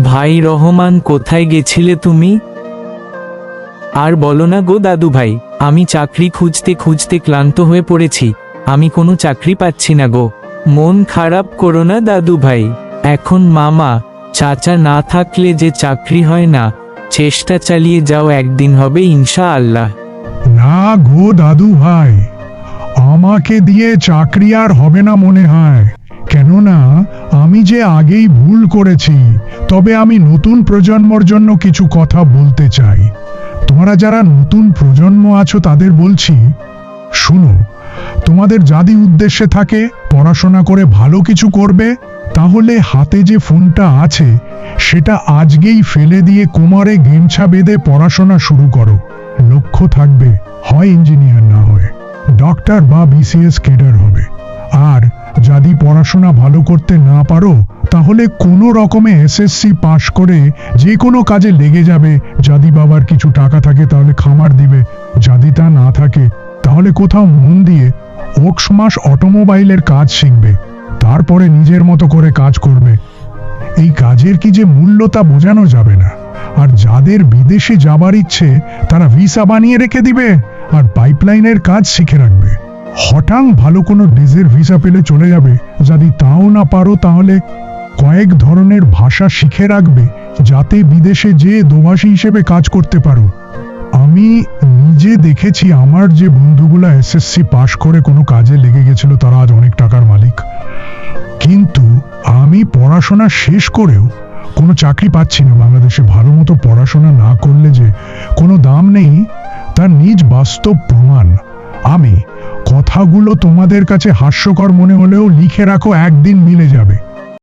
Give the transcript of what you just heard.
ভাই রহমান, কোথায় গেছিলে তুমি? আর বলো না গো দাদু ভাই, আমি চাকরি খুঁজতে খুঁজতে ক্লান্ত হয়ে পড়েছি। আমি কোনো চাকরি পাচ্ছি না গো। মন খারাপ করো না দাদু ভাই। এখন মামা চাচা না থাকলে যে চাকরি হয় না, চেষ্টা চালিয়ে যাও, একদিন হবে ইনশাআল্লাহ। না গো দাদু ভাই, আমাকে দিয়ে চাকরি আর হবে না মনে হয়। কেননা আমি যে আগেই ভুল করেছি। তবে আমি নতুন প্রজন্মর জন্য কিছু কথা বলতে চাই। তোমরা যারা নতুন প্রজন্ম আছো তাদের বলছি, শুনো, তোমাদের যদি উদ্দেশ্যে থাকে পড়াশোনা করে ভালো কিছু করবে, তাহলে হাতে যে ফোনটা আছে সেটা আজকেই ফেলে দিয়ে কোমরে গেমছা বেঁধে পড়াশোনা শুরু করো। লক্ষ্য থাকবে হয় ইঞ্জিনিয়ার, না হয় ডক্টর বা বিসিএস ক্যাডার হবে। আর যদি পড়াশোনা ভালো করতে না পারো, তাহলে কোনো রকমে এসএসসি পাশ করে যে কোনো কাজে লেগে যাবে। যদি বাবার কিছু টাকা থাকে তাহলে খামার দিবে, যদি তা না থাকে তাহলে কোথাও মন দিয়ে ওক্সমাস অটোমোবাইলের কাজ শিখবে। তারপরে নিজের মতো করে কাজ করবে। এই কাজের কি যে মূল্য তা বোঝানো যাবে না। আর যাদের বিদেশে যাবার ইচ্ছে তারা ভিসা বানিয়ে রেখে দিবে আর পাইপলাইনের কাজ শিখে রাখবে। হঠাৎ ভালো কোনো ডিজের ভিসা পেলে চলে যাবে। যদি তাও না পারো তাহলে কয়েক ধরনের ভাষা শিখে রাখবে, যাতে বিদেশে যেয়ে দোভাষী হিসেবে কাজ করতে পারো। আমি নিজে দেখেছি আমার যে বন্ধুগুলা এসএসসি পাশ করে কোনো কাজে লেগে গেছিল তারা আজ অনেক টাকার মালিক। কিন্তু আমি পড়াশোনা শেষ করেও কোনো চাকরি পাচ্ছি না। বাংলাদেশে ভালো মতো পড়াশোনা না করলে যে কোনো দাম নেই, তার নিজ বাস্তব প্রমাণ আমি। কথাগুলো তোমাদের কাছে হাস্যকর মনে হলেও লিখে রাখো, একদিন মিলে যাবে।